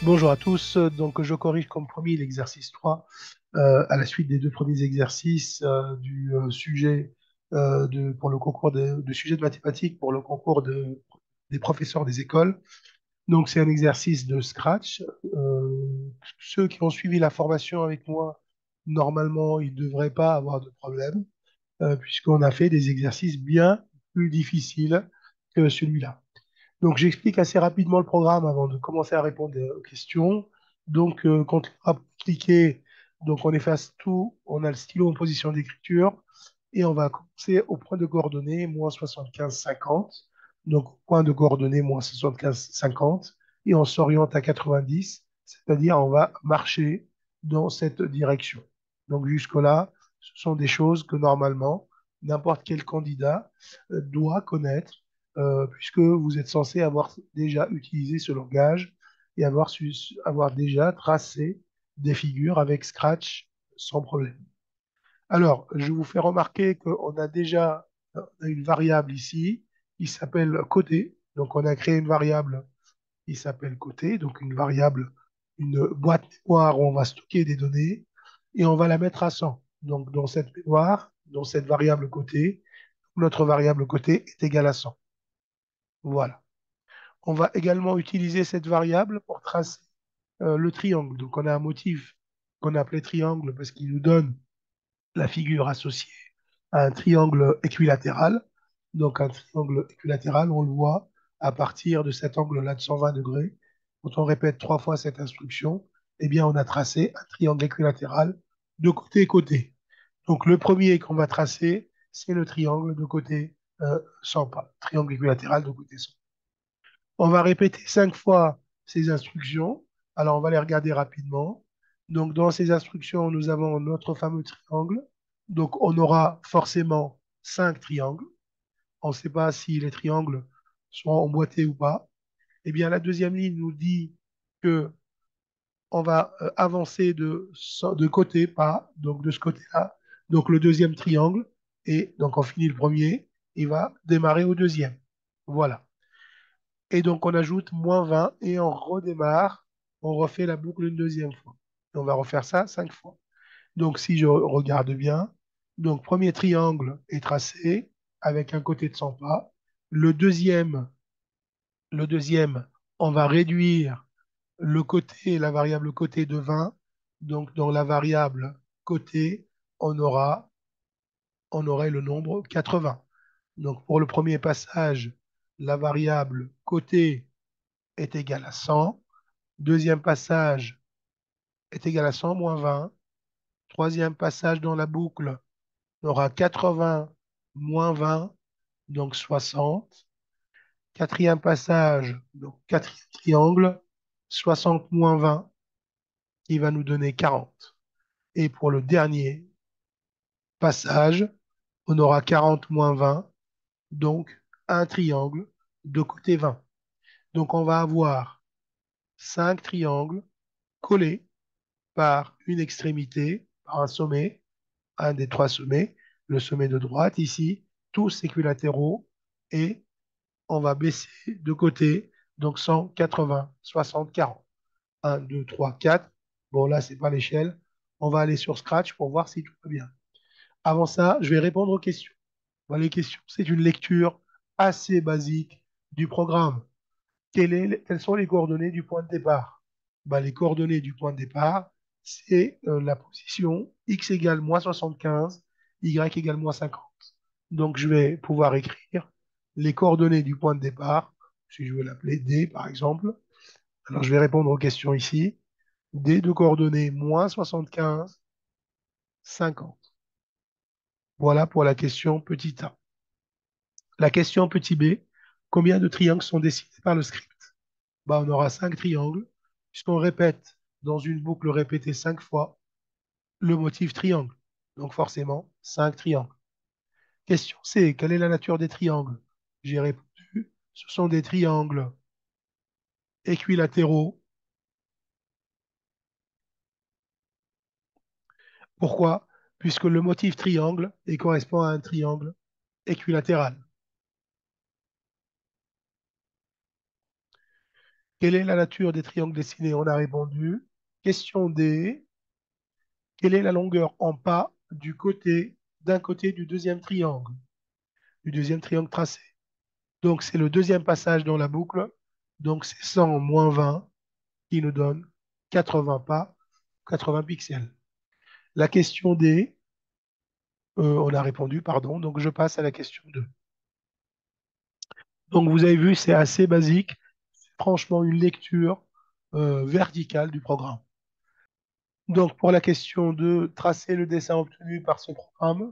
Bonjour à tous. Donc, je corrige comme promis l'exercice 3 à la suite des deux premiers exercices du sujet pour le concours de sujet de mathématiques pour le concours des professeurs des écoles. Donc, c'est un exercice de Scratch. Ceux qui ont suivi la formation avec moi, normalement, ils ne devraient pas avoir de problème puisqu'on a fait des exercices bien plus difficiles que celui-là. Donc, j'explique assez rapidement le programme avant de commencer à répondre aux questions. Donc, quand on va cliquer, donc on efface tout, on a le stylo en position d'écriture et on va commencer au point de coordonnées moins 75, 50. Donc, au point de coordonnées moins 75, 50 et on s'oriente à 90, c'est-à-dire on va marcher dans cette direction. Donc, jusque-là, ce sont des choses que normalement, n'importe quel candidat doit connaître puisque vous êtes censé avoir déjà utilisé ce langage et avoir déjà tracé des figures avec Scratch sans problème. Alors, je vous fais remarquer qu'on a déjà une variable ici qui s'appelle côté. Donc, on a créé une variable qui s'appelle côté, donc une variable, une boîte mémoire où on va stocker des données et on va la mettre à 100. Donc, dans cette mémoire, dans cette variable côté, notre variable côté est égale à 100. Voilà. On va également utiliser cette variable pour tracer le triangle. Donc, on a un motif qu'on a appelé triangle parce qu'il nous donne la figure associée à un triangle équilatéral. Donc, un triangle équilatéral, on le voit à partir de cet angle-là de 120 degrés. Quand on répète 3 fois cette instruction, eh bien, on a tracé un triangle équilatéral de côté côté. Donc, le premier qu'on va tracer, c'est le triangle de côté sans pas. Triangle équilatéral de côté sans. On va répéter 5 fois ces instructions. Alors, on va les regarder rapidement. Donc, dans ces instructions, nous avons notre fameux triangle. Donc, on aura forcément 5 triangles. On ne sait pas si les triangles sont emboîtés ou pas. Eh bien, la deuxième ligne nous dit que on va avancer de côté, pas, donc de ce côté-là. Donc, le deuxième triangle, et donc on finit le premier, il va démarrer au deuxième. Voilà. Et donc, on ajoute -20 et on redémarre. On refait la boucle une deuxième fois. Et on va refaire ça 5 fois. Donc, si je regarde bien, donc premier triangle est tracé avec un côté de 100 pas. Le deuxième, le deuxième, on va réduire le côté, la variable côté de 20. Donc, dans la variable côté, on on aurait le nombre 80. Donc, pour le premier passage, la variable côté est égale à 100. Deuxième passage est égal à 100 moins 20. Troisième passage dans la boucle, on aura 80 moins 20, donc 60. Quatrième passage, donc quatrième triangle, 60 moins 20, qui va nous donner 40. Et pour le dernier passage, on aura 40 moins 20, donc un triangle de côté 20. Donc on va avoir 5 triangles collés par une extrémité, par un sommet, un des 3 sommets, le sommet de droite ici, tous équilatéraux, et on va baisser de côté, donc 180, 60, 40. 1, 2, 3, 4. Bon, là, c'est pas l'échelle. On va aller sur Scratch pour voir si tout va bien. Avant ça, je vais répondre aux questions. Voilà, les questions, c'est une lecture assez basique du programme. Quelles sont les coordonnées du point de départ? Ben, les coordonnées du point de départ, c'est la position x égale -75, y égale -50. Donc, je vais pouvoir écrire les coordonnées du point de départ, si je veux l'appeler D, par exemple. Alors, je vais répondre aux questions ici. D de coordonnées -75, 50. Voilà pour la question petit a. La question petit b, combien de triangles sont dessinés par le script? Bah, on aura 5 triangles, puisqu'on répète dans une boucle répétée 5 fois le motif triangle. Donc forcément, 5 triangles. Question C, quelle est la nature des triangles? J'ai répondu, ce sont des triangles équilatéraux. Pourquoi? Puisque le motif triangle correspond à un triangle équilatéral. Quelle est la nature des triangles dessinés? On a répondu. Question D. Quelle est la longueur en pas d'un côté du deuxième triangle tracé? Donc, c'est le deuxième passage dans la boucle. Donc, c'est 100 moins 20 qui nous donne 80 pas, 80 pixels. La question D, on a répondu, pardon. Donc, je passe à la question 2. Donc, vous avez vu, c'est assez basique. C'est franchement une lecture verticale du programme. Donc, pour la question 2, tracer le dessin obtenu par ce programme,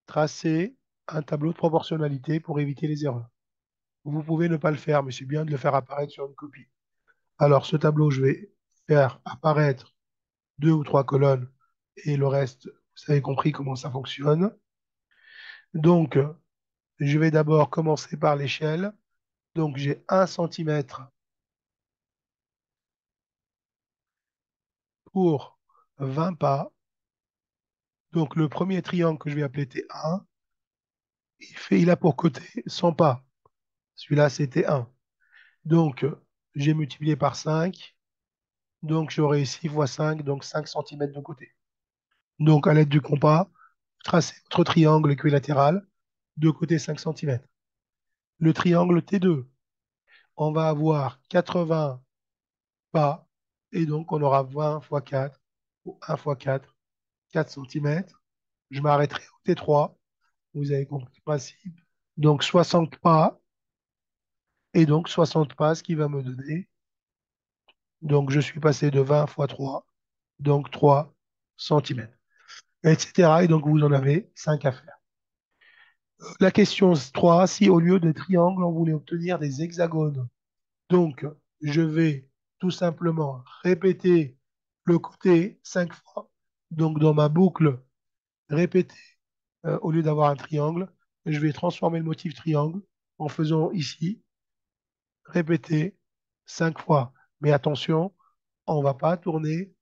tracer un tableau de proportionnalité pour éviter les erreurs. Vous pouvez ne pas le faire, mais c'est bien de le faire apparaître sur une copie. Alors, ce tableau, je vais faire apparaître 2 ou 3 colonnes et le reste, vous avez compris comment ça fonctionne. Donc, je vais d'abord commencer par l'échelle. Donc, j'ai 1 cm pour 20 pas. Donc, le premier triangle que je vais appeler T1, il a pour côté 100 pas. Celui-là, c'est T1. Donc, j'ai multiplié par 5. Donc, j'aurai 6 fois 5, donc 5 cm de côté. Donc, à l'aide du compas, tracez votre triangle équilatéral, de côté 5 cm. Le triangle T2, on va avoir 80 pas, et donc on aura 20 fois 4, ou 1 fois 4, 4 cm. Je m'arrêterai au T3, vous avez compris le principe. Donc 60 pas, et donc 60 pas, ce qui va me donner. Donc je suis passé de 20 fois 3, donc 3 cm, etc. Et donc vous en avez 5 à faire. La question 3, si au lieu de triangles, on voulait obtenir des hexagones. Donc, je vais tout simplement répéter le côté 5 fois. Donc, dans ma boucle, répéter, au lieu d'avoir un triangle, je vais transformer le motif triangle en faisant ici, répéter 5 fois. Mais attention, on ne va pas tourner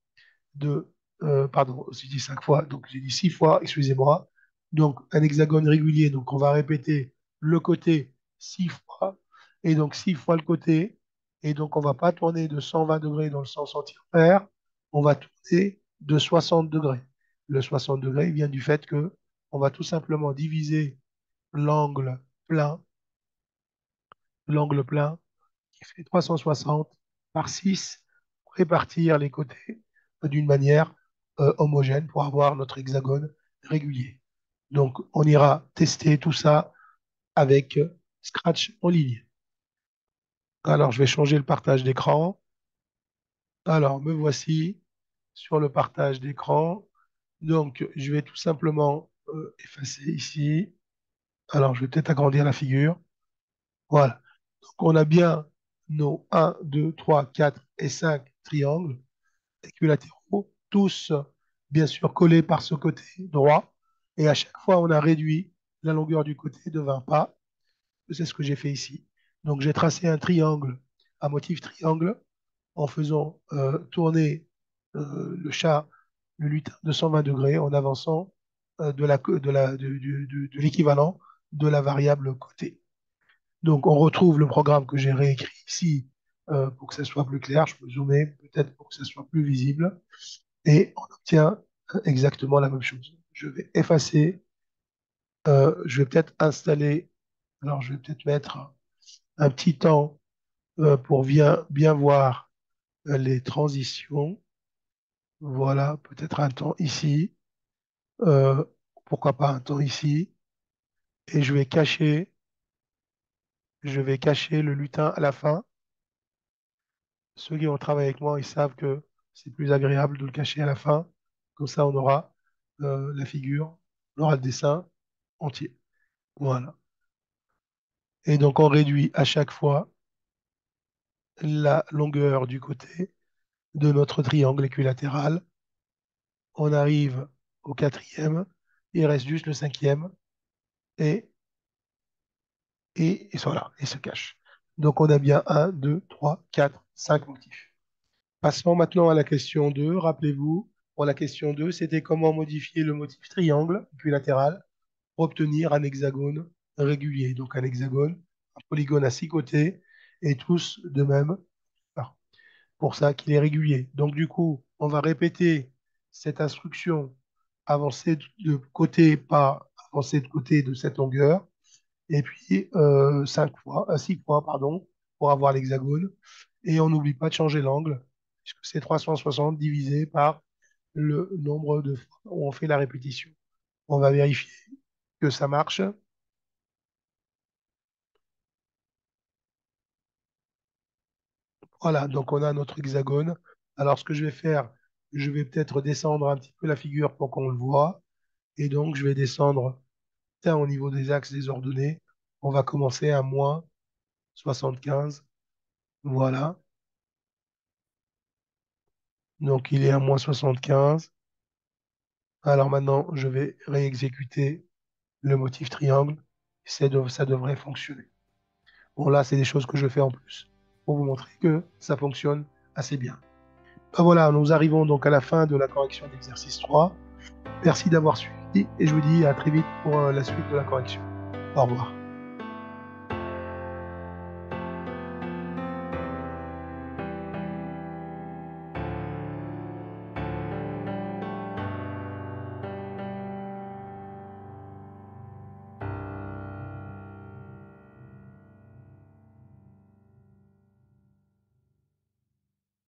pardon, j'ai dit 5 fois, donc j'ai dit 6 fois, excusez-moi. Donc un hexagone régulier, donc on va répéter le côté 6 fois, et donc 6 fois le côté, et donc on ne va pas tourner de 120 degrés dans le sens antipaire, on va tourner de 60 degrés. Le 60 degrés vient du fait que on va tout simplement diviser l'angle plein, l'angle plein qui fait 360 par 6 pour répartir les côtés d'une manière homogène pour avoir notre hexagone régulier. Donc, on ira tester tout ça avec Scratch en ligne. Alors, je vais changer le partage d'écran. Alors, me voici sur le partage d'écran. Donc, je vais tout simplement effacer ici. Alors, je vais peut-être agrandir la figure. Voilà. Donc, on a bien nos 1, 2, 3, 4 et 5 triangles équilatéraux, tous bien sûr collés par ce côté droit. Et à chaque fois, on a réduit la longueur du côté de 20 pas. C'est ce que j'ai fait ici. Donc, j'ai tracé un triangle, un motif triangle, en faisant tourner le chat, le lutin de 120 degrés, en avançant de l'équivalent de la variable côté. Donc, on retrouve le programme que j'ai réécrit ici pour que ça soit plus clair. Je peux zoomer peut-être pour que ça soit plus visible. Et on obtient exactement la même chose. Je vais effacer, je vais peut-être installer, alors je vais peut-être mettre un petit temps pour bien voir les transitions. Voilà, peut-être un temps ici, euh, pourquoi pas un temps ici. Et je vais cacher le lutin à la fin. Ceux qui ont travaillé avec moi, ils savent que c'est plus agréable de le cacher à la fin. Comme ça, on aura la figure, on aura le dessin entier. Voilà. Et donc, on réduit à chaque fois la longueur du côté de notre triangle équilatéral. On arrive au quatrième, il reste juste le cinquième, et, et voilà, il se cache. Donc, on a bien un, 2, 3, 4, 5 motifs. Passons maintenant à la question 2. Rappelez-vous, pour la question 2, c'était comment modifier le motif triangle équilatéral pour obtenir un hexagone régulier. Donc un hexagone un polygone à 6 côtés et tous de même. Alors, pour ça qu'il est régulier. Donc du coup, on va répéter cette instruction avancer de côté, pas avancer de côté de cette longueur, et puis 6 fois, pardon, pour avoir l'hexagone. Et on n'oublie pas de changer l'angle, puisque c'est 360 divisé par le nombre de fois où on fait la répétition. On va vérifier que ça marche. Voilà, donc on a notre hexagone. Alors ce que je vais faire, je vais peut-être descendre un petit peu la figure pour qu'on le voit. Et donc je vais descendre tiens, au niveau des axes des ordonnées. On va commencer à -75. Voilà. Donc il est à -75. Alors maintenant, je vais réexécuter le motif triangle. Ça devrait fonctionner. Bon, là, c'est des choses que je fais en plus pour vous montrer que ça fonctionne assez bien. Ben voilà, nous arrivons donc à la fin de la correction d'exercice 3. Merci d'avoir suivi et je vous dis à très vite pour la suite de la correction. Au revoir.